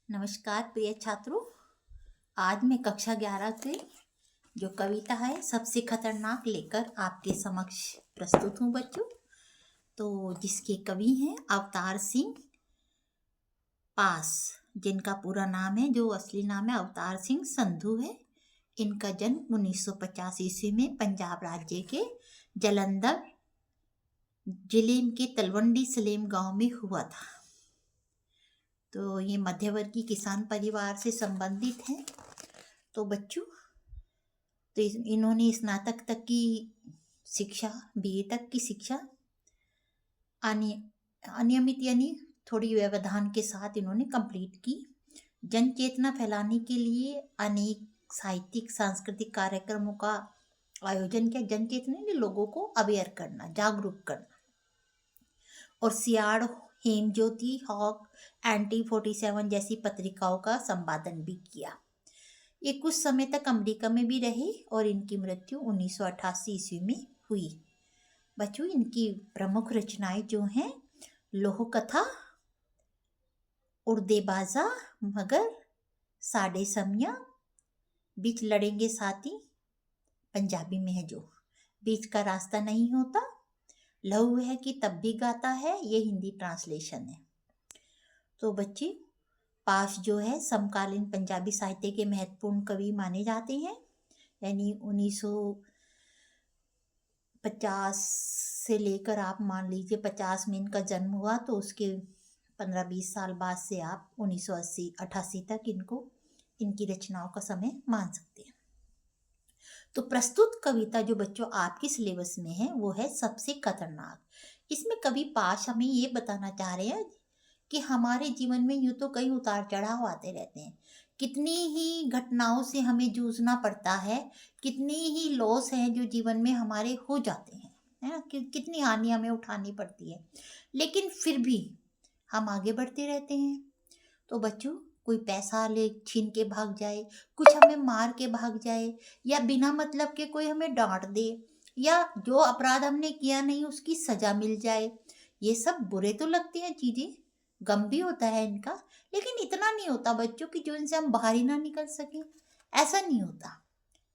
नमस्कार प्रिय छात्रों। आज मैं कक्षा 11 से जो कविता है सबसे खतरनाक लेकर आपके समक्ष प्रस्तुत हूँ बच्चों। तो जिसके कवि हैं अवतार सिंह पास, जिनका पूरा नाम है, जो असली नाम है अवतार सिंह संधू है। इनका जन्म 1950 ईस्वी में पंजाब राज्य के जलंधर जिले के तलवंडी सलेम गांव में हुआ था। तो ये मध्यवर्गीय किसान परिवार से संबंधित है। तो बच्चों, तो इन्होंने स्नातक तक की शिक्षा, बीए तक की शिक्षा अनियमित यानी थोड़ी व्यवधान के साथ इन्होंने कंप्लीट की। जन चेतना फैलाने के लिए अनेक साहित्यिक सांस्कृतिक कार्यक्रमों का आयोजन किया। जन चेतना ने लोगों को अवेयर करना, जागरूक करना। और सियाड़, हेमज्योति, हॉक, एंटी 47 जैसी पत्रिकाओं का संपादन भी किया। ये कुछ समय तक अमेरिका में भी रहे और इनकी मृत्यु 1988 ईस्वी में हुई। बच्चों, इनकी प्रमुख रचनाएं जो हैं लोह कथा, उड़दे बाजा, मगर, साडे समिया, बीच लड़ेंगे साथी, पंजाबी में है जो बीच का रास्ता नहीं होता, लहू है कि तब भी गाता है, ये हिंदी ट्रांसलेशन है। तो बच्चे, पास जो है समकालीन पंजाबी साहित्य के महत्वपूर्ण कवि माने जाते हैं। यानी 1950 से लेकर आप मान लीजिए 50 में इनका जन्म हुआ, तो उसके 15-20 साल बाद से आप 1988 तक इनकी रचनाओं का समय मान सकते हैं। तो प्रस्तुत कविता जो बच्चों आपके सिलेबस में है वो है सबसे खतरनाक। इसमें कवि पाश हमें ये बताना चाह रहे हैं कि हमारे जीवन में यूँ तो कई उतार चढ़ाव आते रहते हैं, कितनी ही घटनाओं से हमें जूझना पड़ता है, कितनी ही लॉस हैं जो जीवन में हमारे हो जाते हैं, है ना, कितनी हानि हमें उठानी पड़ती है, लेकिन फिर भी हम आगे बढ़ते रहते हैं। तो बच्चों, कोई पैसा ले छीन के भाग जाए, कुछ हमें मार के भाग जाए, या बिना मतलब के कोई हमें डांट दे, या जो अपराध हमने किया नहीं उसकी सजा मिल जाए, ये सब बुरे तो लगते हैं चीज़ें, गम भी होता है इनका, लेकिन इतना नहीं होता बच्चों कि जो इनसे हम बाहर ही ना निकल सकें। ऐसा नहीं होता।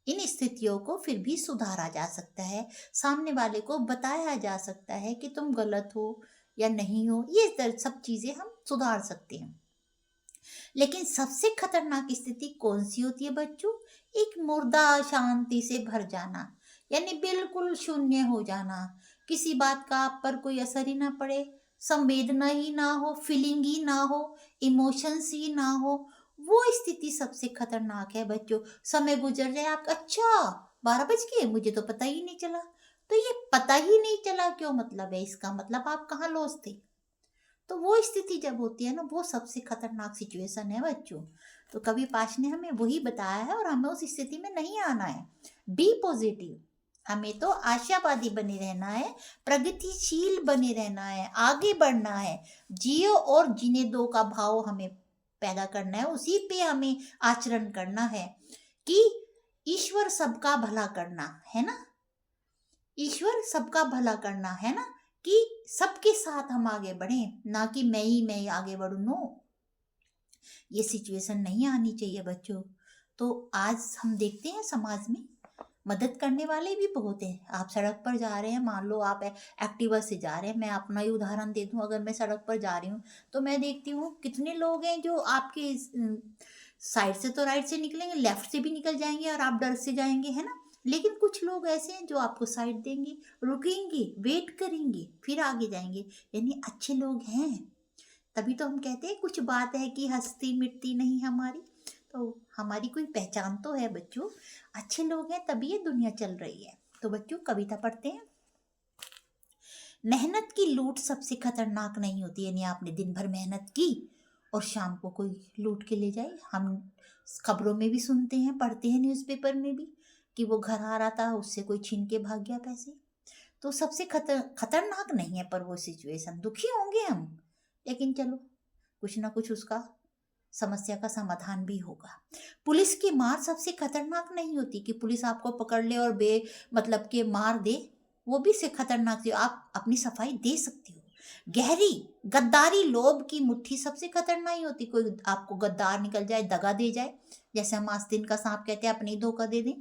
इन स्थितियों को फिर भी सुधारा जा सकता है, सामने वाले को बताया जा सकता है कि तुम गलत हो या नहीं हो, ये सब चीज़ें हम सुधार सकते हैं। लेकिन सबसे खतरनाक स्थिति कौन सी होती है बच्चों? एक मुर्दा शांति से भर जाना, यानी बिल्कुल शून्य हो जाना, किसी बात का आप पर कोई असर ही ना पड़े, संवेदना ही ना हो, फीलिंग ही ना हो, इमोशंस ही ना हो, वो स्थिति सबसे खतरनाक है बच्चों। समय गुजर जाए, आप अच्छा 12 बज गए, मुझे तो पता ही नहीं चला। तो ये पता ही नहीं चला क्यों मतलब है, इसका मतलब आप कहाँ लॉस थे। तो वो स्थिति जब होती है ना, वो सबसे खतरनाक सिचुएशन है बच्चों। तो कवि पाश ने हमें वही बताया है और हमें उस स्थिति में नहीं आना है। बी पॉजिटिव, हमें तो आशावादी बने रहना है, प्रगतिशील बने रहना है, आगे बढ़ना है, जियो और जीने दो का भाव हमें पैदा करना है, उसी पे हमें आचरण करना है कि ईश्वर सबका भला करना है ना, ईश्वर सबका भला करना है ना, कि सबके साथ हम आगे बढ़ें, ना कि मैं आगे बढ़ूं। नो, ये सिचुएशन नहीं आनी चाहिए बच्चों। तो आज हम देखते हैं समाज में मदद करने वाले भी बहुत हैं। आप सड़क पर जा रहे हैं, मान लो आप एक्टिवा से जा रहे हैं, मैं अपना ही उदाहरण दे दूं, अगर मैं सड़क पर जा रही हूँ तो मैं देखती हूँ कितने लोग हैं जो आपके साइड से तो राइट से निकलेंगे, लेफ्ट से भी निकल जाएंगे और आप डर से जाएंगे, है ना। लेकिन कुछ लोग ऐसे हैं जो आपको साइड देंगे, रुकेंगे, वेट करेंगे, फिर आगे जाएंगे, यानी अच्छे लोग हैं। तभी तो हम कहते हैं कुछ बात है कि हंसती मिटती नहीं हमारी। तो हमारी कोई पहचान तो है बच्चों, अच्छे लोग हैं तभी ये दुनिया चल रही है। तो बच्चों, कविता पढ़ते हैं। मेहनत की लूट सबसे खतरनाक नहीं होती, यानी आपने दिन भर मेहनत की और शाम को कोई लूट के ले जाए। हम खबरों में भी सुनते हैं, पढ़ते हैं न्यूज़पेपर में भी कि वो घर आ रहा था, उससे कोई छीन के भाग गया पैसे। तो सबसे खतरनाक नहीं है, पर वो सिचुएशन दुखी होंगे हम, लेकिन चलो कुछ ना कुछ उसका समस्या का समाधान भी होगा। पुलिस की मार सबसे खतरनाक नहीं होती कि पुलिस आपको पकड़ ले और मतलब के मार दे, वो भी से खतरनाक थी। आप अपनी सफाई दे सकती हो, गहरी गद्दारी लोभ की मुट्ठी सबसे खतरनाक ही होती। कोई आपको गद्दार निकल जाए, दगा दे जाए, जैसे हम आस्तीन का सांप कहते हैं, अपने ही धोखा दे दें,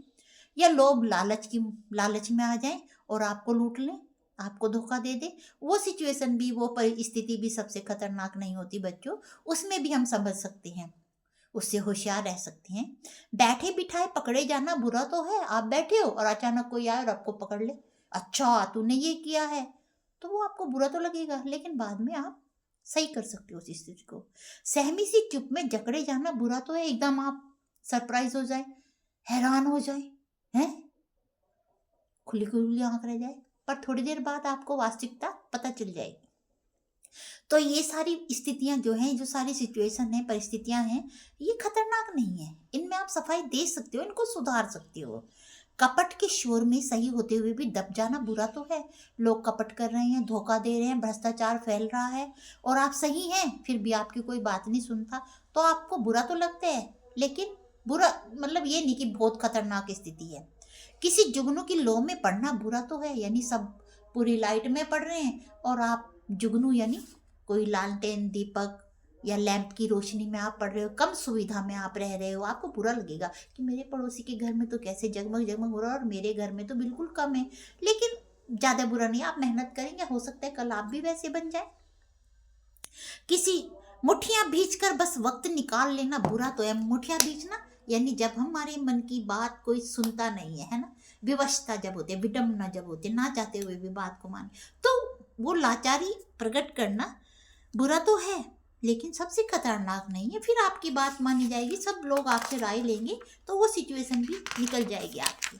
या लोभ लालच में आ जाए और आपको लूट लें, आपको धोखा दे दे। वो सिचुएशन भी, वो परिस्थिति भी सबसे खतरनाक नहीं होती बच्चों, उसमें भी हम समझ सकते हैं, उससे होशियार रह सकते हैं। बैठे बिठाए पकड़े जाना बुरा तो है। आप बैठे हो और अचानक कोई आए और आपको पकड़ ले, अच्छा तूने ये किया है, तो वो आपको बुरा तो लगेगा, लेकिन बाद में आप सही कर सकते हो उस स्थिति को। सहमी सी चुप में जकड़े जाना बुरा तो है, एकदम आप सरप्राइज हो जाए, हैरान हो जाए, हैं, खुली खुली आंख रह जाए, पर थोड़ी देर बाद आपको वास्तविकता पता चल जाएगी। तो ये सारी स्थितियां जो हैं, जो सारी सिचुएशन है, परिस्थितियां हैं, ये खतरनाक नहीं है, इनमें आप सफाई दे सकते हो, इनको सुधार सकते हो। कपट के शोर में सही होते हुए भी दब जाना बुरा तो है। लोग कपट कर रहे हैं, धोखा दे रहे हैं, भ्रष्टाचार फैल रहा है, और आप सही हैं फिर भी आपकी कोई बात नहीं सुनता, तो आपको बुरा तो लगता है, लेकिन बुरा मतलब ये नहीं कि बहुत खतरनाक स्थिति है। किसी जुगनू की लो में पड़ना बुरा तो है, यानी सब पूरी लाइट में पड़ रहे हैं और आप जुगनू यानी कोई लालटेन दीपक या लैंप की रोशनी में आप पढ़ रहे हो, कम सुविधा में आप रह रहे हो, आपको बुरा लगेगा कि मेरे पड़ोसी के घर में तो कैसे जगमग जगमग हो रहा है और मेरे घर में तो बिल्कुल कम है। लेकिन ज्यादा बुरा नहीं, आप मेहनत करेंगे, हो सकता है कल आप भी वैसे बन जाए। किसी मुठ्ठियां भींच कर बस वक्त निकाल लेना बुरा तो है। मुठ्ठियां भींचना यानी जब हमारे मन की बात कोई सुनता नहीं है, है ना, विवशता जब होती है, विडम्बना जब होती है, ना चाहते हुए भी बात को मान, तो वो लाचारी प्रकट करना बुरा तो है, लेकिन सबसे खतरनाक नहीं है। फिर आपकी बात मानी जाएगी, सब लोग आपसे राय लेंगे, तो वो सिचुएशन भी निकल जाएगी आपकी।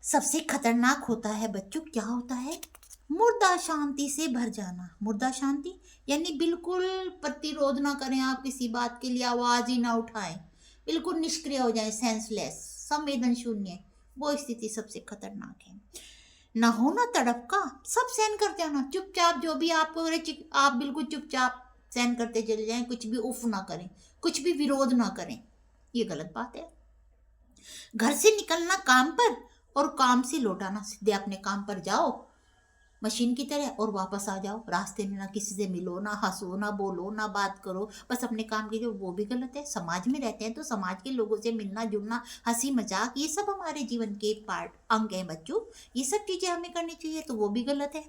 सबसे खतरनाक होता है बच्चों, क्या होता है, मुर्दा शांति से भर जाना। मुर्दा शांति यानी बिल्कुल प्रतिरोध ना करें, आप किसी बात के लिए आवाज ही ना उठाएं, बिल्कुल निष्क्रिय हो जाए, सेंसलेस, संवेदन शून्य, वो स्थिति सबसे खतरनाक है। ना होना तड़प का, सब सहन कर जाना, चुपचाप जो भी आपको आप बिल्कुल चुपचाप सहन करते चले जाएं, कुछ भी उफ ना करें, कुछ भी विरोध ना करें, ये गलत बात है। घर से निकलना काम पर और काम से लौटाना, सीधे अपने काम पर जाओ मशीन की तरह और वापस आ जाओ, रास्ते में ना किसी से मिलो, ना हंसो, ना बोलो, ना बात करो, बस अपने काम की, जो वो भी गलत है। समाज में रहते हैं तो समाज के लोगों से मिलना जुलना, हंसी मजाक, ये सब हमारे जीवन के पार्ट अंग है बच्चों, ये सब चीजें हमें करनी चाहिए, तो वो भी गलत है।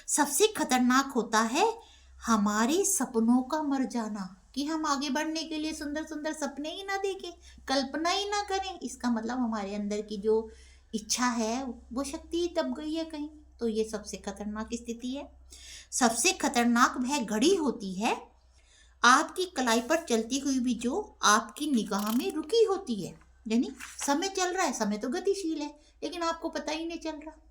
सबसे खतरनाक होता है हमारे सपनों का मर जाना, कि हम आगे बढ़ने के लिए सुंदर सुंदर सपने ही ना देखें, कल्पना ही ना करें, इसका मतलब हमारे अंदर की जो इच्छा है वो शक्ति दब गई है कहीं, तो ये सबसे खतरनाक स्थिति है। सबसे खतरनाक वह घड़ी होती है आपकी कलाई पर चलती हुई भी जो आपकी निगाह में रुकी होती है, यानी समय चल रहा है, समय तो गतिशील है, लेकिन आपको पता ही नहीं चल रहा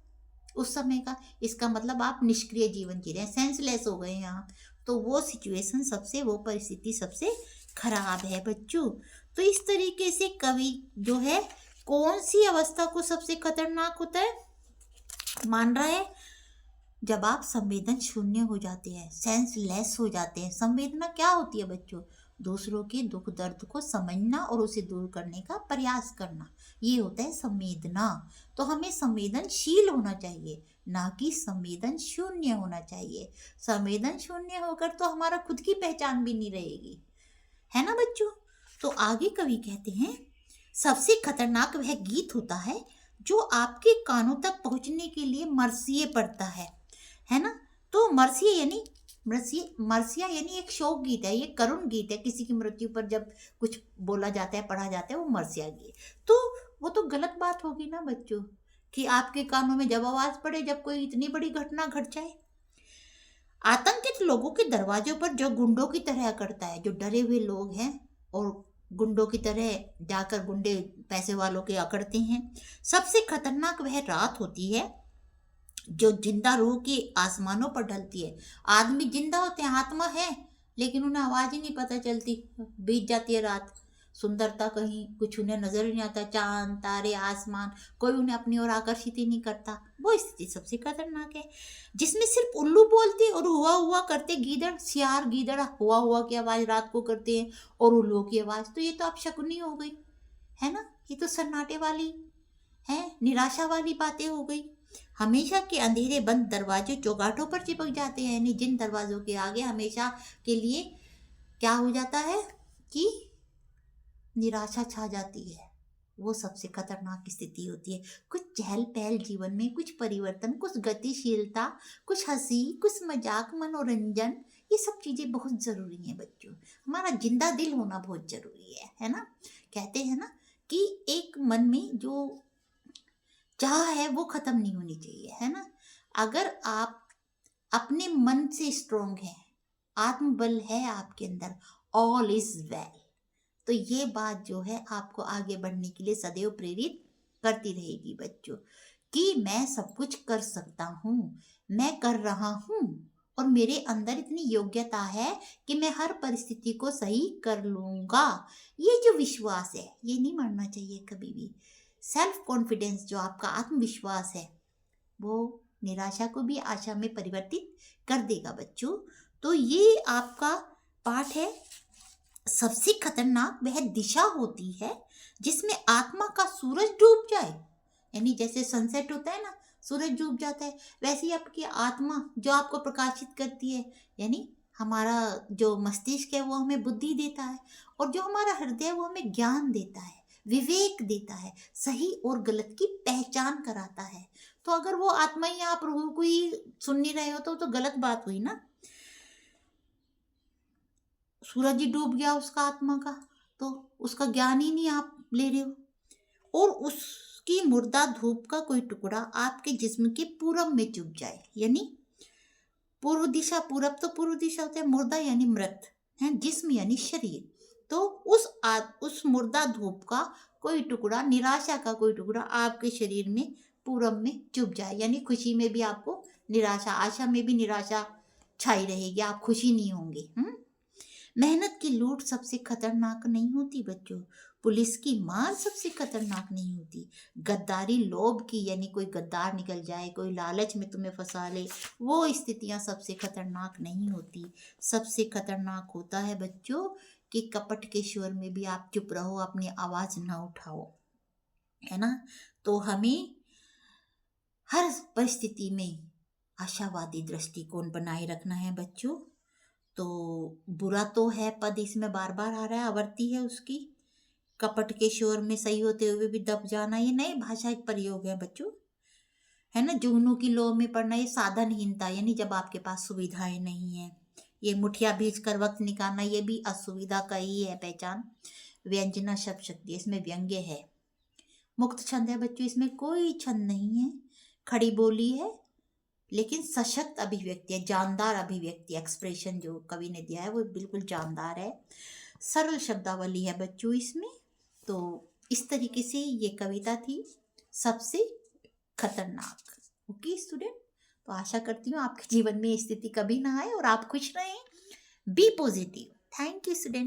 उस समय का, इसका मतलब आप निष्क्रिय जीवन जी रहे हैं, सेंसलेस हो गए हैं आप, तो वो सिचुएशन सबसे, वो परिस्थिति सबसे खराब है बच्चों। तो इस तरीके से कवि जो है कौन सी अवस्था को सबसे खतरनाक होता है मान रहा है, जब आप संवेदन शून्य हो जाते हैं, सेंसलेस हो जाते हैं। संवेदना क्या होती है बच्चों, दूसरों के दुख दर्द को समझना और उसे दूर करने का प्रयास करना, ये होता है संवेदना। तो हमें संवेदनशील होना चाहिए, ना कि संवेदन शून्य होना चाहिए। संवेदन शून्य होकर तो हमारा खुद की पहचान भी नहीं रहेगी, है ना बच्चों। तो आगे कवि कहते हैं, सबसे खतरनाक वह गीत होता है जो आपके कानों तक पहुंचने के लिए मरसिए पड़ता है ना। तो मरसिया यानी एक शोक गीत है, ये करुण गीत है, किसी की मृत्यु पर जब कुछ बोला जाता है, पढ़ा जाता है, वो मरसिया गीत, तो वो तो गलत बात होगी ना बच्चों, कि आपके कानों में जब आवाज पड़े, जब कोई इतनी बड़ी घटना घट जाए। आतंकित लोगों के दरवाजों पर जो गुंडों की तरह करता है, जो डरे हुए लोग हैं और गुंडों की तरह जाकर गुंडे पैसे वालों के अकड़ते हैं। सबसे खतरनाक वह रात होती है जो जिंदा रूह की आसमानों पर ढलती है। आदमी जिंदा होते हैं, आत्मा है, लेकिन उन्हें आवाज ही नहीं पता चलती, बीत जाती है रात, सुंदरता कहीं कुछ उन्हें नजर ही नहीं आता, चांद तारे आसमान कोई उन्हें अपनी ओर आकर्षित ही नहीं करता, वो स्थिति सबसे खतरनाक है। जिसमें सिर्फ उल्लू बोलते और हुआ हुआ करते गीदड़, सियार गीदड़ हुआ हुआ की आवाज रात को करते हैं और उल्लुओं की आवाज, तो ये तो आप शकुनी हो गई, है ना, ये तो सन्नाटे वाली है, निराशा वाली बातें हो गई। हमेशा के अंधेरे बंद दरवाजे चौगाठों पर चिपक जाते हैं, यानी जिन दरवाजों के आगे हमेशा के लिए क्या हो जाता है कि निराशा छा जाती है, वो सबसे खतरनाक स्थिति होती है। कुछ चहल पहल जीवन में, कुछ परिवर्तन, कुछ गतिशीलता, कुछ हंसी, कुछ मजाक, मनोरंजन, ये सब चीजें बहुत जरूरी हैं बच्चों। हमारा जिंदा दिल होना बहुत जरूरी है ना। कहते हैं ना कि एक मन में जो चाह है वो खत्म नहीं होनी चाहिए, है ना। अगर आप अपने मन से स्ट्रोंग हैं, आत्मबल है आपके अंदर, ऑल इज वेल, तो ये बात जो है आपको आगे बढ़ने के लिए सदैव प्रेरित करती रहेगी बच्चों, कि मैं सब कुछ कर सकता हूँ, मैं कर रहा हूँ, और मेरे अंदर इतनी योग्यता है कि मैं हर परिस्थिति को सही कर लूंगा। ये जो विश्वास है ये नहीं मरना चाहिए कभी भी। सेल्फ कॉन्फिडेंस, जो आपका आत्मविश्वास है, वो निराशा को भी आशा में परिवर्तित कर देगा बच्चों। तो ये आपका पाठ है। सबसे खतरनाक वह दिशा होती है जिसमें आत्मा का सूरज डूब जाए, यानी जैसे सनसेट होता है ना, सूरज डूब जाता है, वैसे ही आपकी आत्मा जो आपको प्रकाशित करती है, यानी हमारा जो मस्तिष्क है वो हमें बुद्धि देता है, और जो हमारा हृदय है वो हमें ज्ञान देता है, विवेक देता है, सही और गलत की पहचान कराता है। तो अगर वो आत्मा ही आप रूह को ही सुन नहीं रहे हो तो गलत बात हुई ना। सूरज ही डूब गया उसका आत्मा का, तो उसका ज्ञान ही नहीं आप ले रहे हो। और उसकी मुर्दा धूप का कोई टुकड़ा आपके जिस्म के पूरब में चुभ जाए, यानी पूर्व दिशा, पूरब तो पूर्व दिशा होता है, मुर्दा यानी मृत है, जिस्म यानी शरीर, तो उस मुर्दा धूप का कोई टुकड़ा, निराशा का कोई टुकड़ा आपके शरीर में पूरब में चुभ जाए, यानी खुशी में भी आपको निराशा, आशा में भी निराशा छाई रहेगी, आप खुशी नहीं होंगे। मेहनत की लूट सबसे खतरनाक नहीं होती बच्चों, पुलिस की मार सबसे खतरनाक नहीं होती, गद्दारी लोभ की, यानी कोई गद्दार निकल जाए, कोई लालच में तुम्हें फंसा ले, वो स्थितियां सबसे खतरनाक नहीं होती। सबसे खतरनाक होता है बच्चों कि कपट के शोर में भी आप चुप रहो, अपनी आवाज ना उठाओ, है ना। तो हमें हर परिस्थिति में आशावादी दृष्टिकोण बनाए रखना है बच्चों। तो बुरा तो है पद इसमें बार बार आ रहा है, आवर्ती है उसकी, कपट के शोर में सही होते हुए भी दब जाना, ये नए भाषा एक प्रयोग है बच्चों, है ना। जुगनू की लो में पड़ना, ये साधनहीनता, यानी जब आपके पास सुविधाएं नहीं है, ये मुठिया भींच कर वक्त निकालना, ये भी असुविधा का ही है पहचान। व्यंजना शब्द शक्ति, इसमें व्यंग्य है। मुक्त छंद है बच्चों, इसमें कोई छंद नहीं है, खड़ी बोली है, लेकिन सशक्त अभिव्यक्ति है, जानदार अभिव्यक्ति, एक्सप्रेशन जो कवि ने दिया है वो बिल्कुल जानदार है। सरल शब्दावली है बच्चों इसमें। तो इस तरीके से ये कविता थी, सबसे खतरनाक। ओके स्टूडेंट, तो आशा करती हूँ आपके जीवन में ये स्थिति कभी ना आए और आप खुश रहें, be positive. Thank you student.